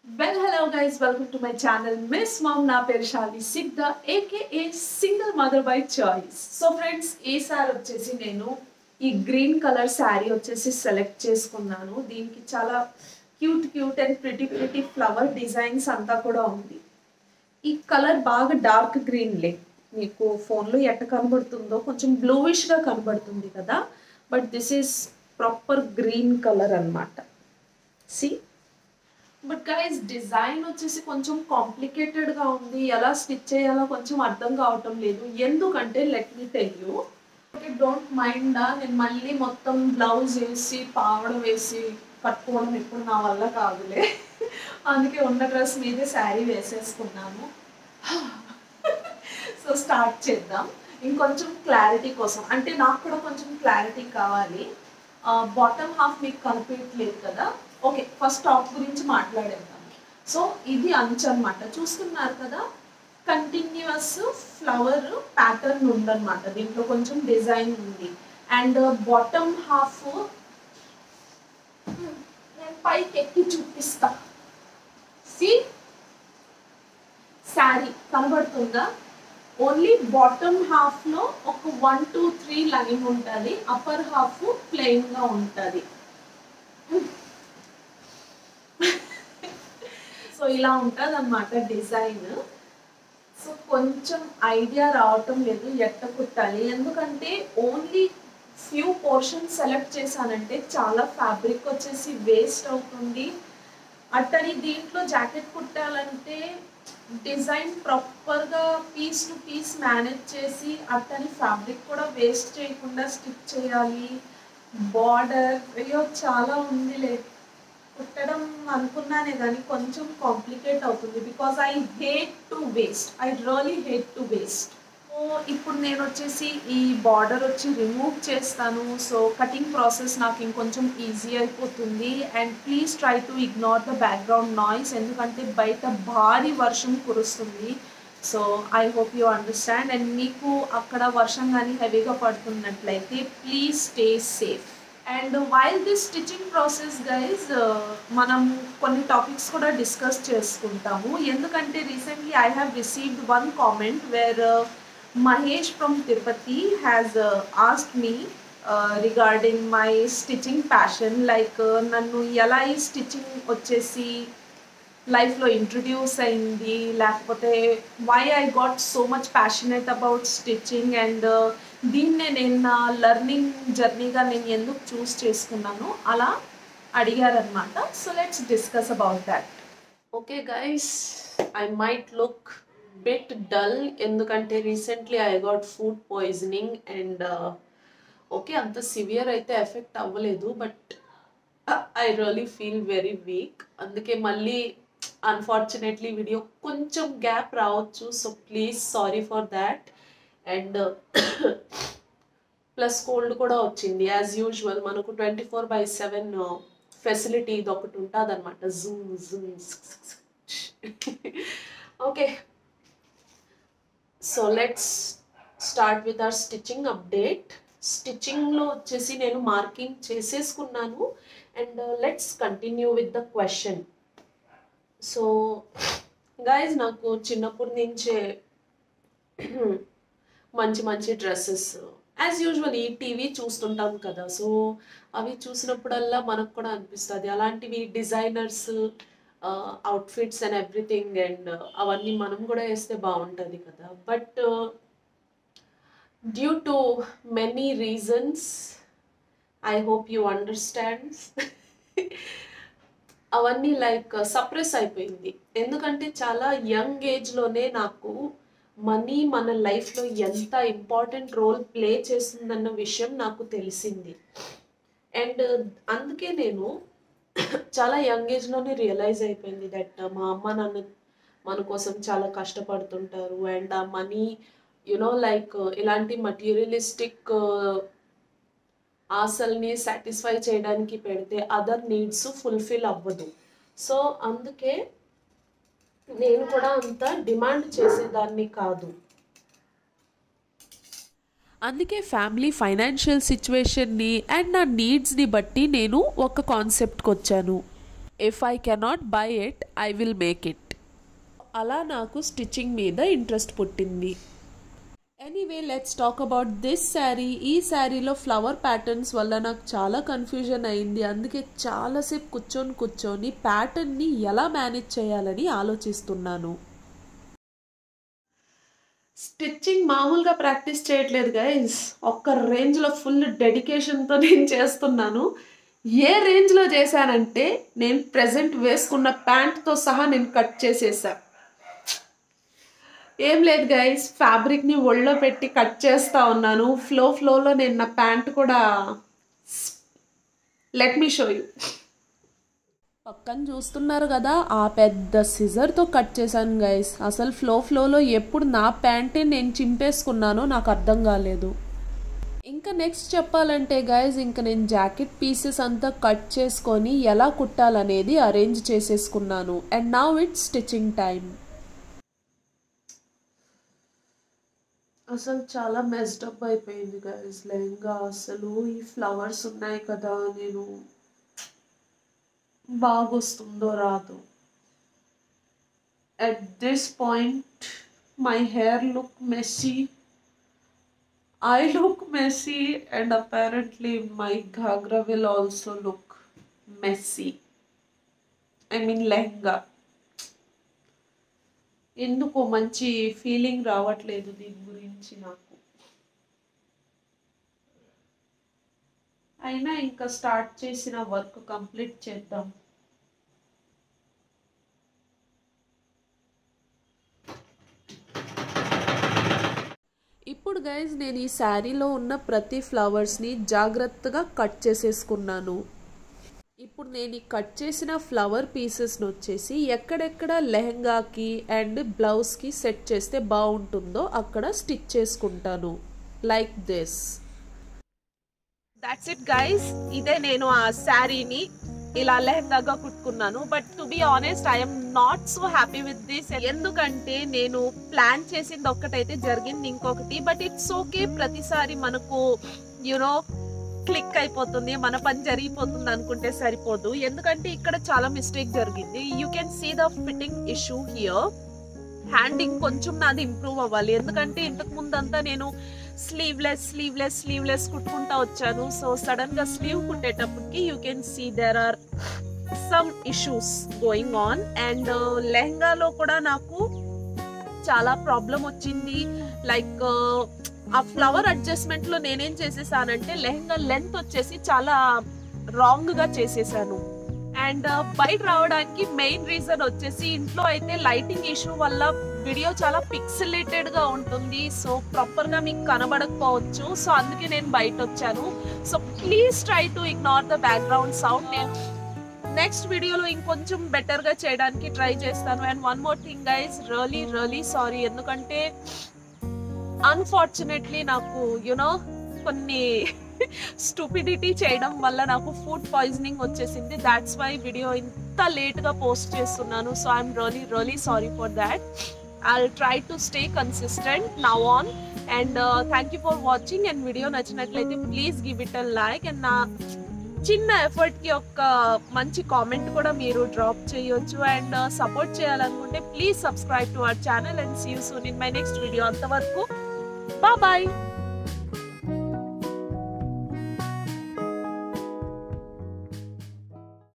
Well, hello guys, welcome to my channel Miss Mom. నా పేరు Shalini Sigdha aka single mother by choice. So friends, ఈసారి వచ్చేసి నేను ఈ గ్రీన్ కలర్ శారీ వచ్చేసి సెలెక్ట్ చేసుకున్నాను. దీనికి చాలా cute and pretty flower designs అంతా కూడా ఉంది. ఈ కలర్ బాగా డార్క్ గ్రీన్ లే, మీకు ఫోన్లో ఎట్ట కనబడుతుందో కొంచెం బ్లూయిష్గా కనబడుతుంది కదా, but this is proper green colour అన్నమాట. సి బట్ గైస్, డిజైన్ వచ్చేసి కొంచెం కాంప్లికేటెడ్గా ఉంది. ఎలా స్టిచ్ చేయాలో కొంచెం అర్థం కావటం లేదు. ఎందుకంటే let me tell you, okay don't mind, నేను మళ్ళీ మొత్తం బ్లౌజ్ వేసి పావడం వేసి కట్టుకోవడం ఇప్పుడు నా వల్ల కాదులే. అందుకే ఉన్న డ్రెస్ మీదే శారీ వేసేసుకున్నాను. సో స్టార్ట్ చేద్దాం. ఇంకొంచెం క్లారిటీ కోసం, అంటే నాకు కూడా కొంచెం క్లారిటీ కావాలి. బాటమ్ హాఫ్ మీకు కనిపించలేదు కదా. ఓకే, ఫస్ట్ టాప్ గురించి మాట్లాడేద్దాం. సో ఇది అంచు అనమాట, చూస్తున్నారు కదా, కంటిన్యూస్ ఫ్లవర్ ప్యాటర్న్ ఉందన్నమాట. దీంట్లో కొంచెం డిజైన్ ఉంది. అండ్ బాటమ్ హాఫ్ నేను పైకి ఎక్కి చూపిస్తా. సి శారీ కనబడుతుందా? ఓన్లీ బాటమ్ హాఫ్లో ఒక 1 2 3 లైన్ ఉంటుంది, అప్పర్ హాఫ్ ప్లెయిన్గా ఉంటుంది. సో ఇలా ఉంటుంది అన్నమాట డిజైన్. సో కొంచెం ఐడియా రావటం లేదు ఎట్ట కుట్టాలి, ఎందుకంటే ఓన్లీ ఫ్యూ పోర్షన్స్ సెలెక్ట్ చేశానంటే చాలా ఫ్యాబ్రిక్ వచ్చేసి వేస్ట్ అవుతుంది. అట్టని దీంట్లో జాకెట్ కుట్టాలంటే డిజైన్ ప్రాపర్గా పీస్ టు పీస్ మేనేజ్ చేసి అట్టని ఫ్యాబ్రిక్ కూడా వేస్ట్ చేయకుండా స్టిచ్ చేయాలి. బార్డర్ అయ్యో చాలా ఉందిలే, కుట్టడం అనుకున్నానే కానీ కొంచెం కాంప్లికేట్ అవుతుంది. Because I hate to waste, I really hate to waste. So ఇప్పుడు నేను వచ్చేసి ఈ బార్డర్ వచ్చి రిమూవ్ చేస్తాను. సో కటింగ్ ప్రాసెస్ నాకు ఇంకొంచెం ఈజీ అయిపోతుంది. And please try to ignore the background noise, ఎందుకంటే బయట భారీ వర్షం కురుస్తుంది. So I hope you understand. And మీకు అక్కడ వర్షం కానీ హెవీగా పడుతున్నట్లయితే please stay safe. And while this stitching process guys, మనం కొన్ని టాపిక్స్ కూడా డిస్కస్ చేసుకుంటాము. ఎందుకంటే recently I have received one comment where Mahesh from Tirupati has asked me regarding my stitching passion, like nannu ela ee stitching వచ్చేసి లైఫ్లో introduce అయింది, లేకపోతే why I got so much passionate about stitching, and దీన్నే నేను నా learning జర్నీగా నేను ఎందుకు choose చేసుకున్నాను అలా అడిగారనమాట. So let's discuss about that. Okay guys, I might look bit dull, ఎందుకంటే recently I got food poisoning. And okay, అంత సివియర్ అయితే ఎఫెక్ట్ అవ్వలేదు, but I really feel very weak. అందుకే మళ్ళీ అన్ఫార్చునేట్లీ వీడియో కొంచెం గ్యాప్ రావచ్చు. So please sorry for that. And plus cold కూడా వచ్చింది. యాజ్ యూజువల్ మనకు 24/7 ఫెసిలిటీ ఇది ఒకటి ఉంటుంది అనమాట, zoom zoom. Okay, so let's start with our stitching update. స్టిచ్చింగ్లో వచ్చేసి నేను మార్కింగ్ చేసేసుకున్నాను. And let's continue with the question. So guys, నాకు చిన్నప్పటి నుంచే మంచి మంచి డ్రెస్సెస్, యాజ్ యూజువల్ ఈ టీవీ చూస్తుంటాం కదా, సో అవి చూసినప్పుడల్లా మనకు కూడా అనిపిస్తుంది అలాంటివి designers outfits and everything, and అవన్నీ మనం కూడా వేస్తే బాగుంటుంది కదా. But due to many reasons, I hope you understands, అవన్నీ లైక్ సప్రెస్ అయిపోయింది. ఎందుకంటే చాలా యంగ్ ఏజ్లోనే నాకు మనీ మన లైఫ్లో ఎంత ఇంపార్టెంట్ రోల్ ప్లే చేస్తుందన్న విషయం నాకు తెలిసింది. అండ్ అందుకే నేను చాలా యంగ్ ఏజ్లోనే రియలైజ్ అయిపోయింది దట్ మా అమ్మ నాన్న మన కోసం చాలా కష్టపడుతుంటారు. అండ్ ఆ మనీ యునో లైక్ ఇలాంటి మటీరియలిస్టిక్ ఆశల్ని సాటిస్ఫై చేయడానికి పెడితే అదర్ నీడ్స్ ఫుల్ఫిల్ అవ్వదు. సో అందుకే నేను కూడా అంత డిమాండ్ చేసేదాన్ని కాదు. అందుకే ఫ్యామిలీ ఫైనాన్షియల్ సిచ్యువేషన్ని అండ్ నా నీడ్స్ని బట్టి నేను ఒక కాన్సెప్ట్కి వచ్చాను. If I cannot by it I will make it. అలా నాకు స్టిచ్చింగ్ మీద ఇంట్రెస్ట్ పుట్టింది. Anyway let's talk about this sari. ఈ శారీలో ఫ్లవర్ ప్యాటర్న్స్ వల్ల నాకు చాలా కన్ఫ్యూజన్ అయింది. అందుకే చాలాసేపు కూర్చొని ప్యాటర్న్ని ఎలా మేనేజ్ చేయాలని ఆలోచిస్తున్నాను. స్టిచ్చింగ్ మామూలుగా ప్రాక్టీస్ చేయట్లేదు గైస్, ఒక్క రేంజ్లో ఫుల్ డెడికేషన్తో నేను చేస్తున్నాను. ఏ రేంజ్లో చేశానంటే నేను ప్రెజెంట్ వేసుకున్న ప్యాంట్తో సహా నేను కట్ చేసేసా. ఏం లేదు గైస్, ఫ్యాబ్రిక్ని ఒళ్ళో పెట్టి కట్ చేస్తూ ఉన్నాను. ఫ్లోలో నేను నా ప్యాంట్ కూడా లెట్ మీ షో యూ. పక్కన చూస్తున్నారు కదా, ఆ పెద్ద సిజర్తో కట్ చేశాను గైస్. అసలు ఫ్లోలో ఎప్పుడు నా ప్యాంటే నేను చింపేసుకున్నానో నాకు అర్థం కాలేదు. ఇంకా నెక్స్ట్ చెప్పాలంటే గైస్, ఇంకా నేను జాకెట్ పీసెస్ అంతా కట్ చేసుకొని ఎలా కుట్టాలనేది అరేంజ్ చేసేసుకున్నాను. And now it's stitching time. అసలు చాలా మెస్డప్ అయిపోయింది గైస్ లెహంగా. అసలు ఈ ఫ్లవర్స్ ఉన్నాయి కదా, నేను బాగొస్తుందో రాదు. At this point my hair look messy, I look messy, and apparently my ghagra will also look messy. I mean lehenga. ఎందుకో మంచి ఫీలింగ్ రావట్లేదు దీని గురించి నాకు. అయినా ఇంకా స్టార్ట్ చేసిన వర్క్ కంప్లీట్ చేద్దాం. ఇప్పుడు గైజ్ నేను ఈ శారీలో ఉన్న ప్రతి ఫ్లవర్స్ని జాగ్రత్తగా కట్ చేసేసుకున్నాను. ఇప్పుడు నేను ఈ కట్ చేసిన ఫ్లవర్ పీసెస్ని వచ్చేసి ఎక్కడెక్కడ లెహంగాకి అండ్ బ్లౌజ్కి సెట్ చేస్తే బాగుంటుందో అక్కడ స్టిచ్ చేసుకుంటాను. Like this. That's it guys, ఇదే నేను ఆ శారీని ఇలా లెహంగాగా కుట్టుకున్నాను. But to be honest I'm not so happy with this. ఎందుకంటే నేను ప్లాన్ చేసింది ఒక్కటైతే జరిగింది ఇంకొకటి. బట్ ఇట్స్ ఓకే, ప్రతిసారి మనకు యునో క్లిక్ అయిపోతుంది, మన పని జరిగిపోతుంది అనుకుంటే సరిపోదు. ఎందుకంటే ఇక్కడ చాలా మిస్టేక్ జరిగింది. You can see the fitting issue here. హ్యాండింగ్ కొంచెం నాది ఇంప్రూవ్ అవ్వాలి. ఎందుకంటే ఇంతకు ముందంతా నేను స్లీవ్లెస్ కుట్టుకుంటా వచ్చాను. సో సడన్ గా స్లీవ్ కుట్టేటప్పటికి you can see there are some issues going on. And లెహంగాలో కూడా నాకు చాలా ప్రాబ్లం వచ్చింది. లైక్ ఆ ఫ్లవర్ అడ్జస్ట్మెంట్ లో నేనేం చేసేసానంటే లెహంగా లెంత్ వచ్చేసి చాలా రాంగ్ గా చేసేసాను. అండ్ బయట రావడానికి మెయిన్ రీజన్ వచ్చేసి ఇంట్లో అయితే లైటింగ్ ఇష్యూ వల్ల వీడియో చాలా పిక్సలేటెడ్ గా ఉంటుంది. సో ప్రాపర్ గా మీకు కనబడకపోవచ్చు. సో అందుకే నేను బయట వచ్చాను. So please try to ignore the background sound. నేను నెక్స్ట్ వీడియోలో ఇంకొంచెం బెటర్ గా చేయడానికి ట్రై చేస్తాను. And one more thing guys, really sorry. ఎందుకంటే అన్ఫార్చునేట్లీ నాకు యునో కొన్ని స్టూపిడిటీ చేయడం వల్ల నాకు ఫుడ్ పాయిజనింగ్ వచ్చేసింది. దాట్స్ వై వీడియో ఇంత లేట్ గా పోస్ట్ చేస్తున్నాను. So I'm really sorry for that. I'll try to stay consistent now on. And thank you for watching. And video nachinatlaithe please give it a like. And na chinna effort ki oka manchi comment kuda meeru drop cheyochu. And support cheyalanunte please subscribe to our channel. And see you soon in my next video. Antavaraku bye bye.